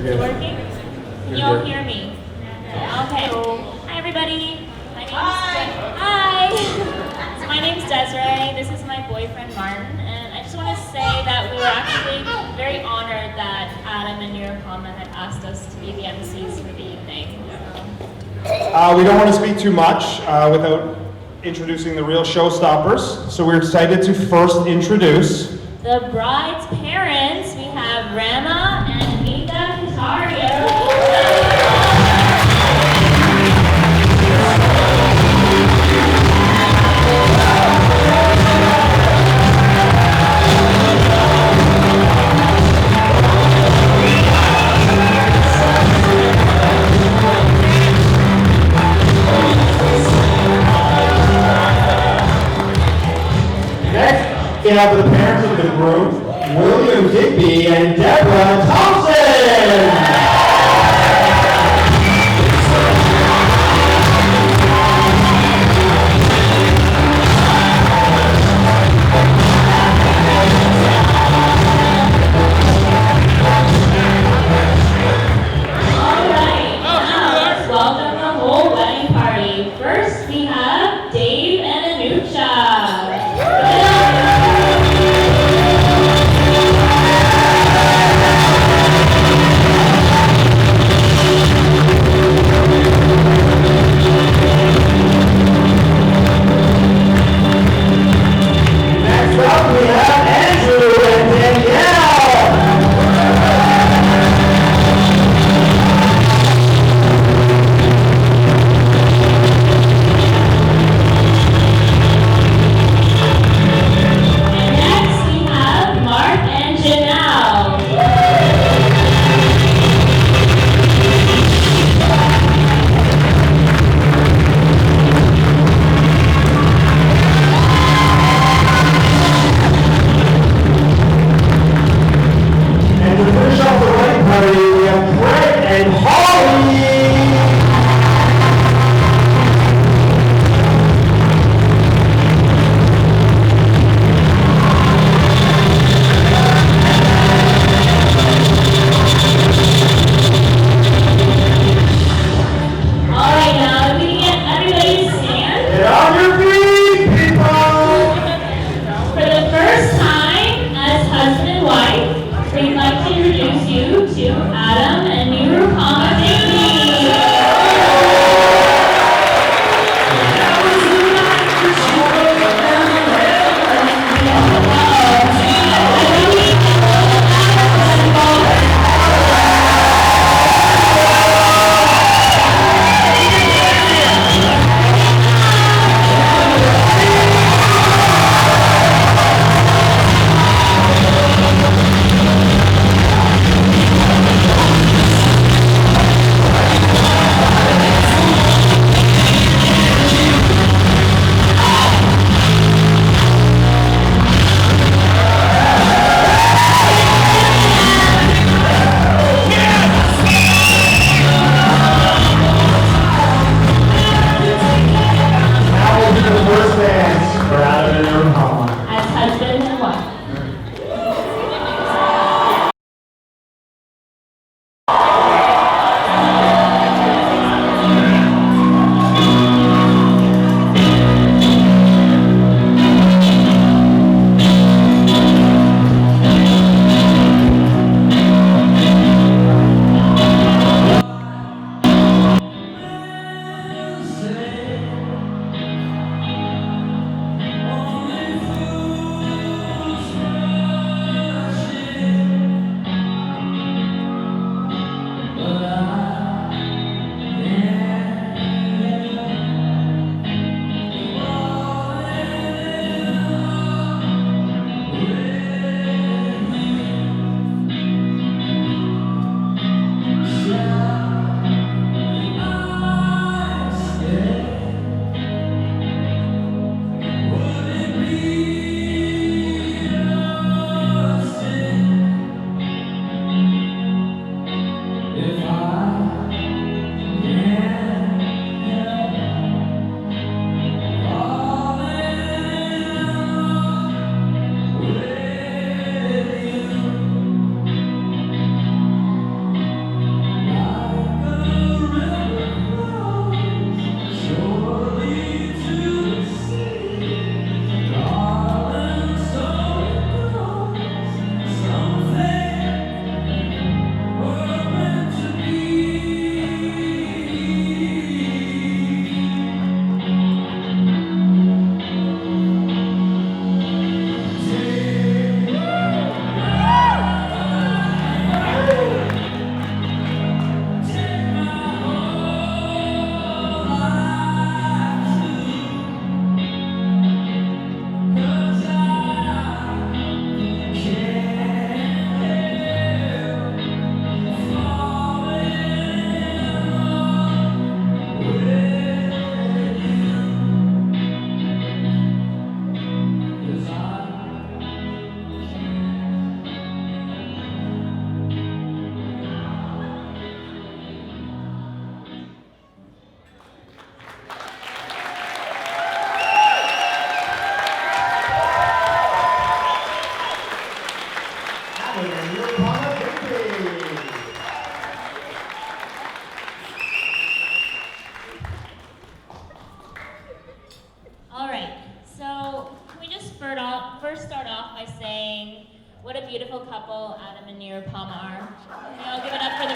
Is it working? Can you all hear me? Okay. Hi, everybody. Hi. So my name's Desiree. This is my boyfriend, Martin. And I just want to say that we were actually very honored that Adam and Eurocoma had asked us to be the MCs for the evening. We don't want to speak too much without introducing the real showstoppers. So we're excited to first introduce the bride's parents. We have Rama and Nita Casario. We have the parents of the group, William Digby and Deborah Thompson. All right, now let's welcome the whole wedding party. First, we have Dave and Anusha.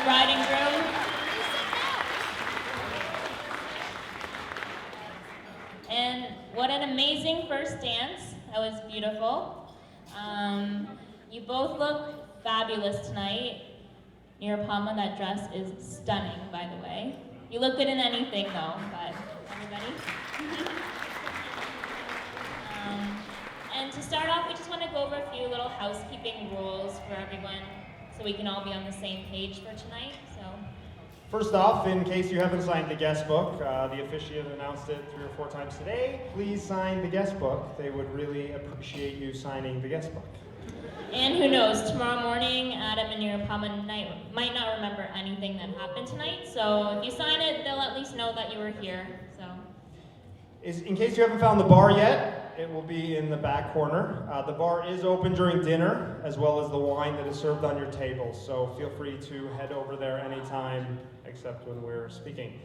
bride and groom. And what an amazing first dance. That was beautiful. You both look fabulous tonight. Nirupama, that dress is stunning, by the way. You look good in anything, though, but everybody. And to start off, we just want to go over a few little housekeeping rules for everyone so we can all be on the same page for tonight. First off, in case you haven't signed the guest book, the officiant announced it 3 or 4 times today, please sign the guest book. They would really appreciate you signing the guest book. And who knows, tomorrow morning, Adam and Nirupama might not remember anything that happened tonight, so if you sign it, they'll at least know that you were here. In case you haven't found the bar yet, it will be in the back corner. The bar is open during dinner, as well as the wine that is served on your table, so feel free to head over there anytime, except when we're speaking.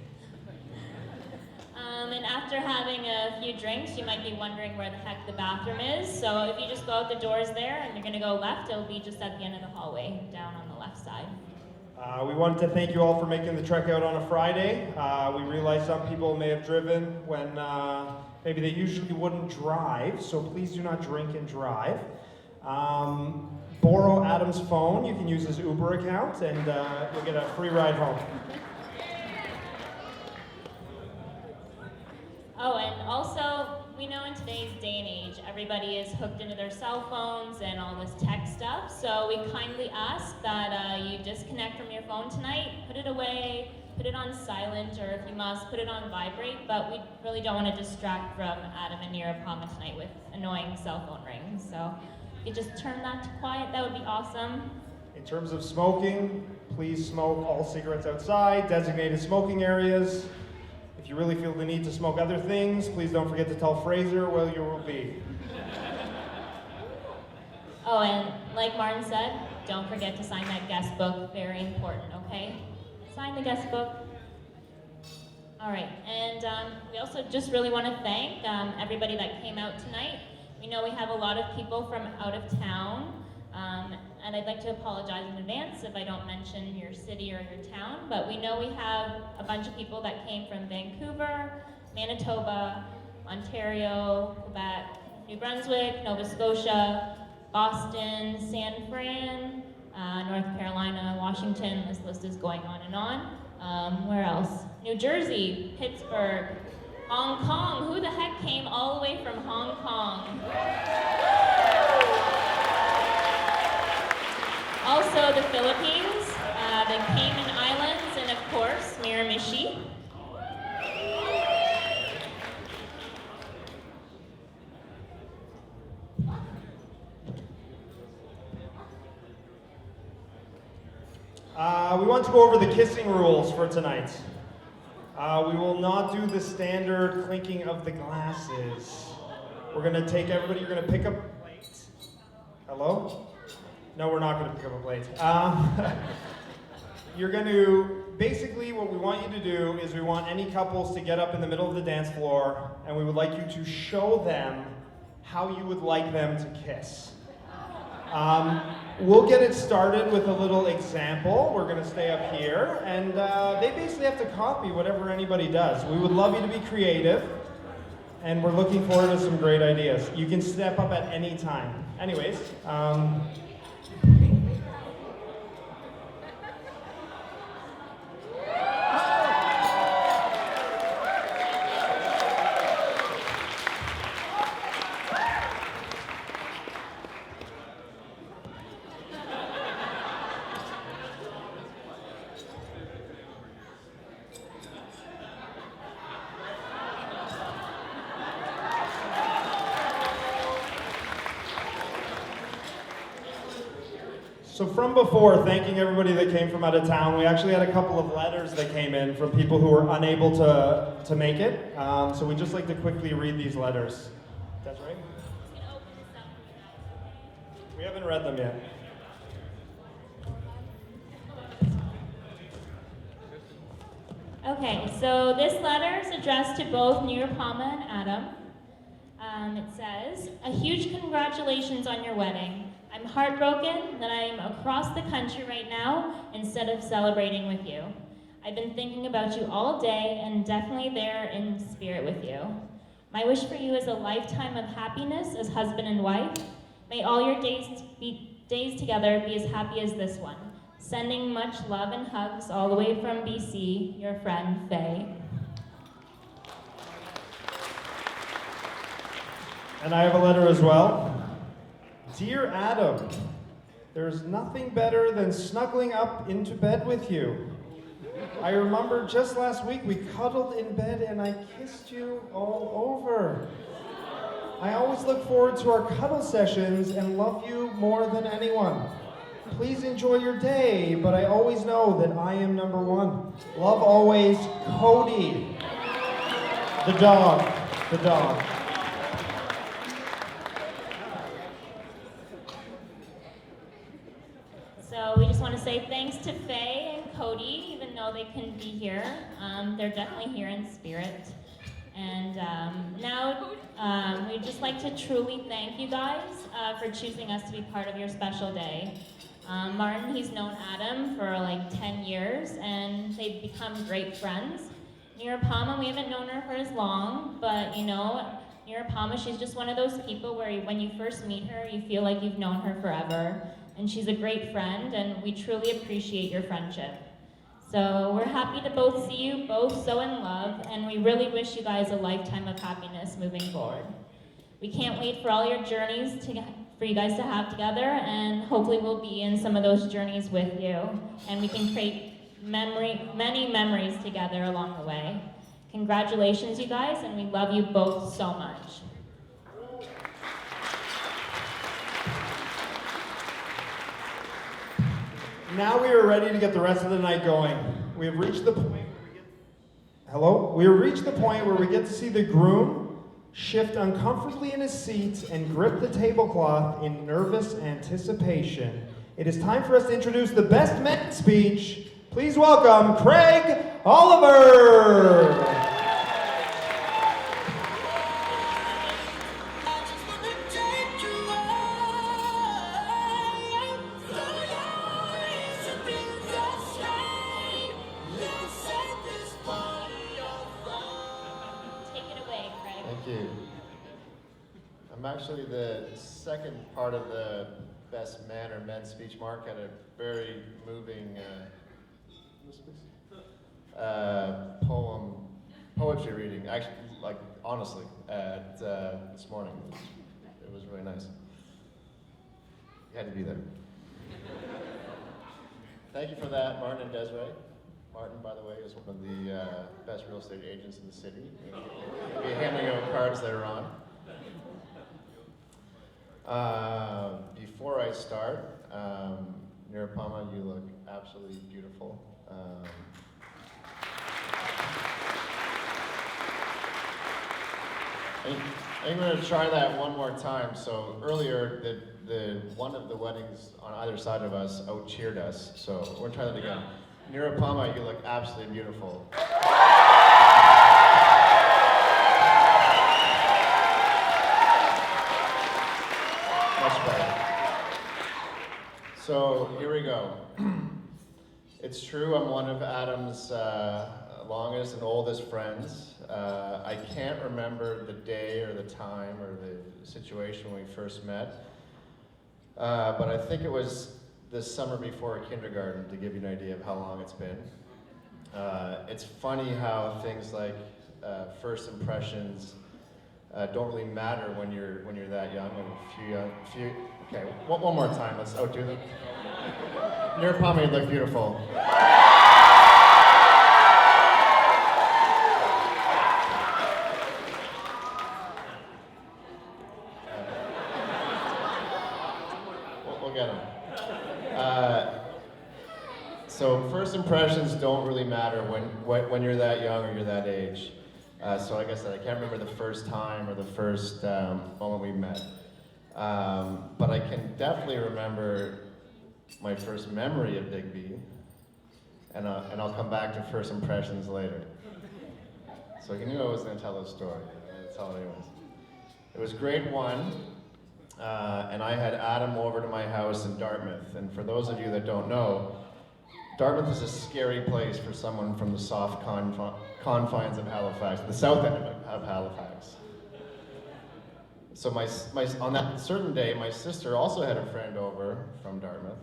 And after having a few drinks, you might be wondering where the heck the bathroom is. So if you just go out the doors there and you're going to go left, it'll be just at the end of the hallway, down on the left side. We wanted to thank you all for making the trek out on a Friday. We realize some people may have driven when maybe they usually wouldn't drive, so please do not drink and drive. Borrow Adam's phone. You can use his Uber account and you'll get a free ride home. Oh, and also, we know in today's day and age, everybody is hooked into their cell phones and all this tech stuff, so we kindly ask that you disconnect from your phone tonight, put it away, put it on silent, or if you must, put it on vibrate, but we really don't want to distract from Adam and Nirupama tonight with annoying cell phone rings, so if you just turn that to quiet, that would be awesome. In terms of smoking, please smoke all cigarettes outside, designated smoking areas. If you really feel the need to smoke other things, please don't forget to tell Fraser where you will be. Oh, and like Martin said, don't forget to sign that guest book. Very important, okay? Sign the guest book. All right, and we also just really want to thank everybody that came out tonight. We know we have a lot of people from out of town, and I'd like to apologize in advance if I don't mention your city or your town, but we know we have a bunch of people that came from Vancouver, Manitoba, Ontario, Quebec, New Brunswick, Nova Scotia, Boston, San Fran, North Carolina, Washington. This list is going on and on. Where else? New Jersey, Pittsburgh, Hong Kong. Who the heck came all the way from Hong Kong? Also the Philippines, the Cayman Islands, and of course, Miramichi. We want to go over the kissing rules for tonight. We will not do the standard clinking of the glasses. We're going to take everybody, you're going to pick up a plate. Hello? No, we're not going to pick up a plate. You're going to, basically what we want you to do is we want any couples to get up in the middle of the dance floor and we would like you to show them how you would like them to kiss. We'll get it started with a little example. We're going to stay up here and they basically have to copy whatever anybody does. We would love you to be creative and we're looking forward to some great ideas. You can step up at any time. Anyways, so from before, thanking everybody that came from out of town, we actually had a couple of letters that came in from people who were unable to make it. So we'd just like to quickly read these letters. That's right? We haven't read them yet. Okay, so this letter is addressed to both Nirupama and Adam. It says, "A huge congratulations on your wedding. I'm heartbroken that I'm across the country right now instead of celebrating with you. I've been thinking about you all day and definitely there in spirit with you. My wish for you is a lifetime of happiness as husband and wife. May all your days together be as happy as this one. Sending much love and hugs all the way from BC, your friend, Faye. And I have a letter as well. Dear Adam, there's nothing better than snuggling up into bed with you. I remember just last week we cuddled in bed and I kissed you all over. I always look forward to our cuddle sessions and love you more than anyone. Please enjoy your day, but I always know that I am number one. Love always, Cody. The dog. The dog. So we just want to say thanks to Faye and Cody, even though they couldn't be here. They're definitely here in spirit. And now we'd just like to truly thank you guys for choosing us to be part of your special day. Martin, he's known Adam for like 10 years, and they've become great friends. Nirupama, we haven't known her for as long, but you know, Nirupama, she's just one of those people where when you first meet her, you feel like you've known her forever. And she's a great friend, and we truly appreciate your friendship. So we're happy to both see you both so in love, and we really wish you guys a lifetime of happiness moving forward. We can't wait for all your journeys for you guys to have together, and hopefully we'll be in some of those journeys with you, and we can create many memories together along the way. Congratulations, you guys, and we love you both so much. Now we are ready to get the rest of the night going. We have reached the point where we get to see the groom shift uncomfortably in his seat and grip the tablecloth in nervous anticipation. It is time for us to introduce the best men speech. Please welcome Craig Oliver. I'm actually the second part of the best man or men's speech. Mark had a very moving poetry reading. Actually, like honestly, at this morning, it was really nice. You had to be there. Thank you for that, Martin and Desiree. Martin, by the way, is one of the best real estate agents in the city. He'll be handing out cards later on. Before I start, Nirupama, you look absolutely beautiful. I'm going to try that one more time. So earlier, the one of the weddings on either side of us out-cheered us. So we're going to try that again. Nirupama, you look absolutely beautiful. Much better. So here we go. It's true, I'm one of Adam's longest and oldest friends. I can't remember the day or the time or the situation when we first met, but I think it was this summer before kindergarten, to give you an idea of how long it's been. It's funny how things like first impressions don't really matter when you're that young. Okay, one more time. Let's outdo them. Nirupama, you look beautiful. We'll get them. So first impressions don't really matter when you're that young or you're that age. So like I said, I can't remember the first time or the first moment we met. But I can definitely remember my first memory of Digby, and I'll come back to first impressions later. So you knew I was going to tell this story. That's all it was. It was grade 1. and I had Adam over to my house in Dartmouth. And for those of you that don't know, Dartmouth is a scary place for someone from the soft confines of Halifax, the south end of Halifax. So on that certain day, my sister also had a friend over from Dartmouth,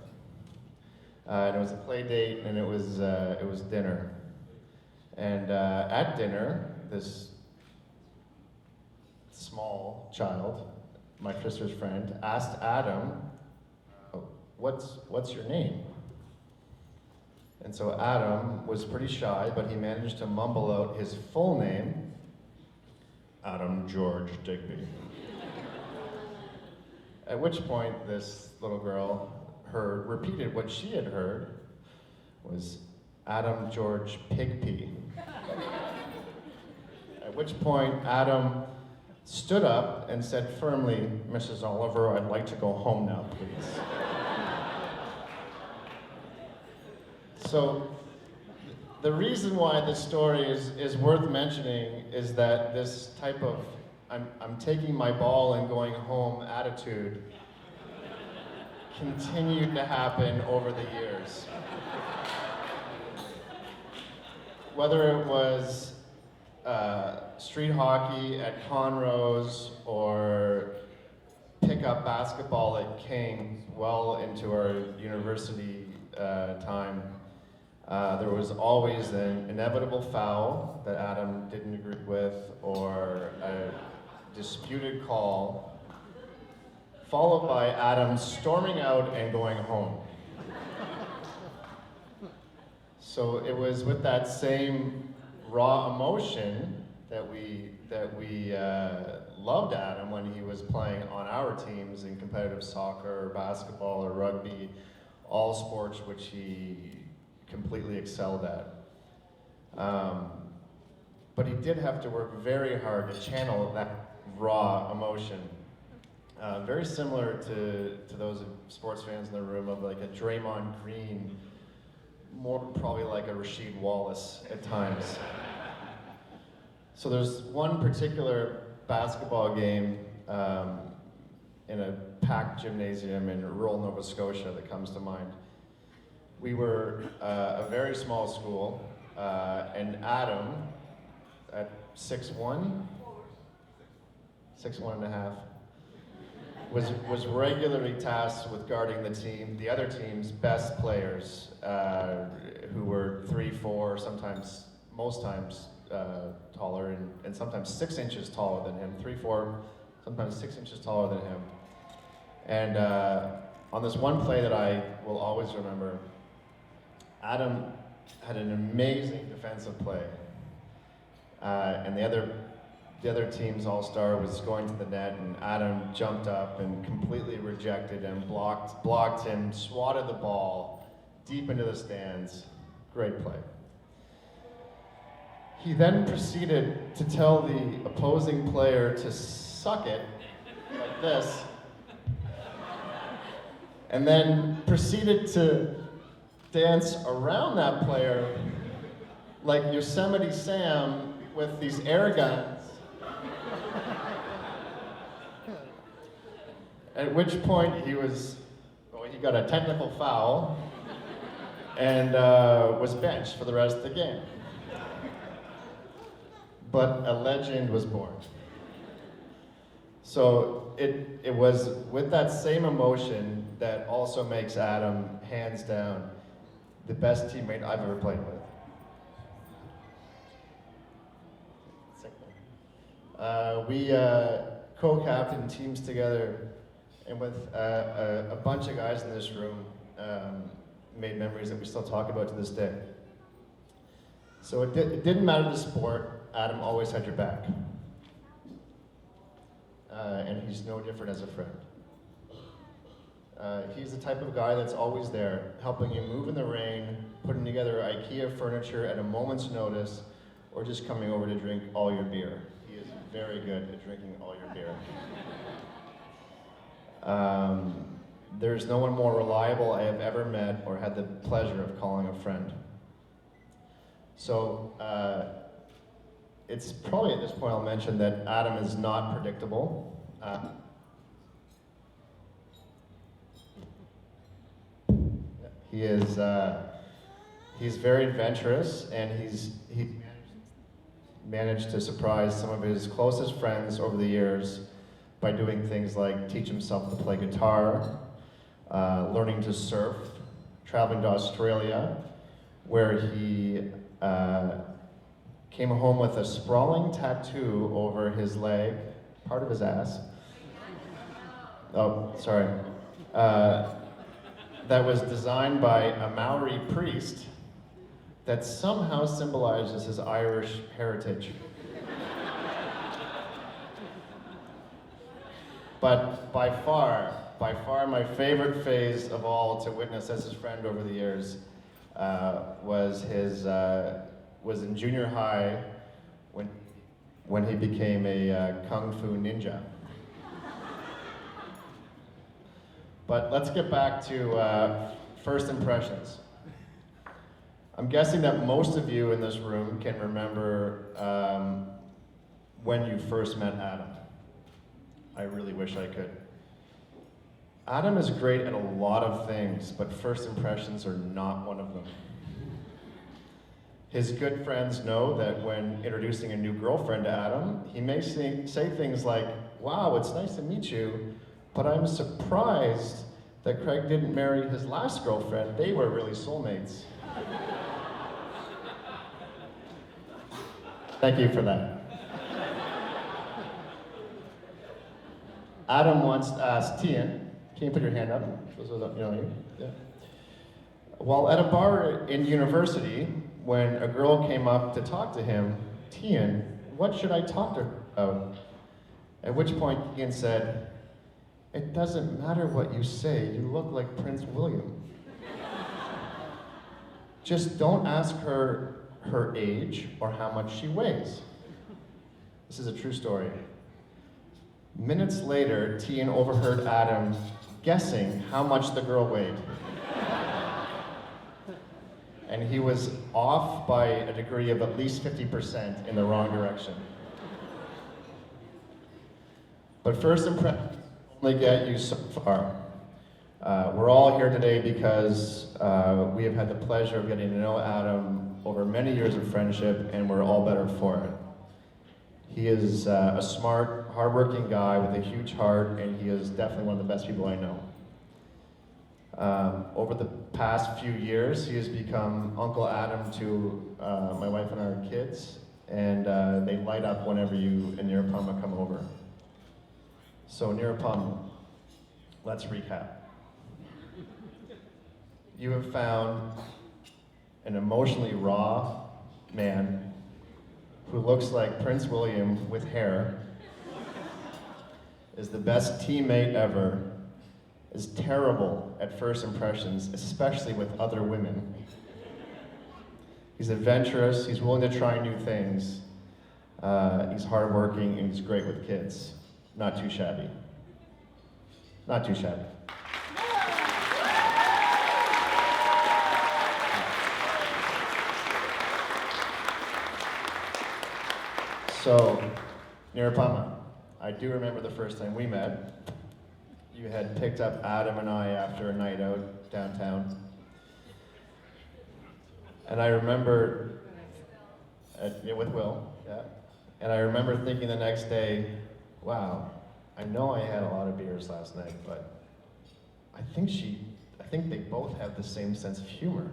and it was a play date, and it was dinner. And at dinner, this small child, my sister's friend, asked Adam, "Oh, what's your name?" And so Adam was pretty shy, but he managed to mumble out his full name, Adam George Digby. At which point this little girl repeated what she had heard was Adam George Pigpee. At which point Adam stood up and said firmly, "Mrs. Oliver, I'd like to go home now, please." So the reason why this story is worth mentioning is that this type of I'm taking my ball and going home attitude continued to happen over the years. Whether it was street hockey at Conroe's or pickup basketball at King, well into our university time, there was always an inevitable foul that Adam didn't agree with, or a disputed call, followed by Adam storming out and going home. So it was with that same raw emotion that we loved Adam when he was playing on our teams in competitive soccer, or basketball, or rugby, all sports which he completely excelled at. But he did have to work very hard to channel that raw emotion. Very similar to those sports fans in the room, of like a Draymond Green, more probably like a Rasheed Wallace at times. So there's one particular basketball game in a packed gymnasium in rural Nova Scotia that comes to mind. We were a very small school, and Adam, at 6'1", 6'1 and a half, was regularly tasked with guarding the other team's best players, who were 3'4", sometimes, most times, taller, and sometimes 6 inches taller than him. 3'4", sometimes 6 inches taller than him. And on this one play that I will always remember, Adam had an amazing defensive play, and the other team's all-star was going to the net, and Adam jumped up and completely rejected him, blocked him, swatted the ball deep into the stands. Great play. He then proceeded to tell the opposing player to suck it, like this, and then proceeded to dance around that player like Yosemite Sam with these air guns. At which point he got a technical foul and was benched for the rest of the game. But a legend was born. So it was with that same emotion that also makes Adam, hands down, the best teammate I've ever played with. We co-captained teams together, and with a bunch of guys in this room, made memories that we still talk about to this day. So it didn't matter the sport, Adam always had your back. And he's no different as a friend. He's the type of guy that's always there, helping you move in the rain, putting together IKEA furniture at a moment's notice, or just coming over to drink all your beer. He is very good at drinking all your beer. There's no one more reliable I have ever met or had the pleasure of calling a friend. So it's probably at this point I'll mention that Adam is not predictable. He's very adventurous, and he managed to surprise some of his closest friends over the years by doing things like teach himself to play guitar, learning to surf, traveling to Australia, where he came home with a sprawling tattoo over his leg, part of his ass. Oh, sorry. That was designed by a Maori priest that somehow symbolizes his Irish heritage. But by far my favorite phase of all to witness as his friend over the years was in junior high when he became a kung fu ninja. But let's get back to first impressions. I'm guessing that most of you in this room can remember when you first met Adam. I really wish I could. Adam is great at a lot of things, but first impressions are not one of them. His good friends know that when introducing a new girlfriend to Adam, he may say things like, "Wow, it's nice to meet you, but I'm surprised that Craig didn't marry his last girlfriend. They were really soulmates." Thank you for that. Adam once asked Tian, can you put your hand up? Those are you know you? Yeah. While at a bar in university, when a girl came up to talk to him, Tian, what should I talk to her about? At which point Tian said, "It doesn't matter what you say, you look like Prince William." Just don't ask her her age or how much she weighs. This is a true story. Minutes later, Tian overheard Adam guessing how much the girl weighed. And he was off by a degree of at least 50% in the wrong direction. But first impressions only get you so far. We're all here today because we have had the pleasure of getting to know Adam over many years of friendship, and we're all better for it. He is a smart, hardworking guy with a huge heart, and he is definitely one of the best people I know. Over the past few years, he has become Uncle Adam to my wife and our kids, and they light up whenever you and Nirupama come over. So Nirupama, let's recap. You have found an emotionally raw man who looks like Prince William with hair, is the best teammate ever, is terrible at first impressions, especially with other women. He's adventurous, he's willing to try new things, he's hardworking, and he's great with kids. Not too shabby. Not too shabby. So, Nirupama, I do remember the first time we met. You had picked up Adam and I after a night out downtown. And I remember, with Will, yeah. And I remember thinking the next day, wow, I know I had a lot of beers last night, but I think they both have the same sense of humor.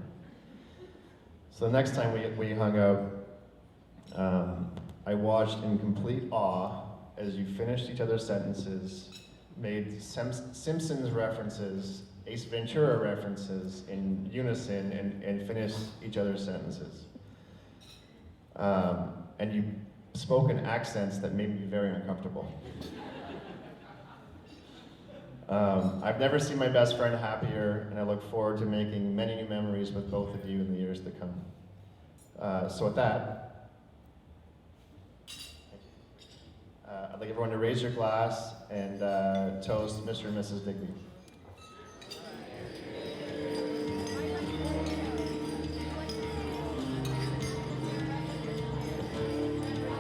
So the next time we hung out, I watched in complete awe as you finished each other's sentences, made Simpsons references, Ace Ventura references in unison, and finished each other's sentences. And you spoke in accents that made me very uncomfortable. I've never seen my best friend happier, and I look forward to making many new memories with both of you in the years to come. So with that, I'd like everyone to raise your glass and toast Mr. and Mrs. Digby.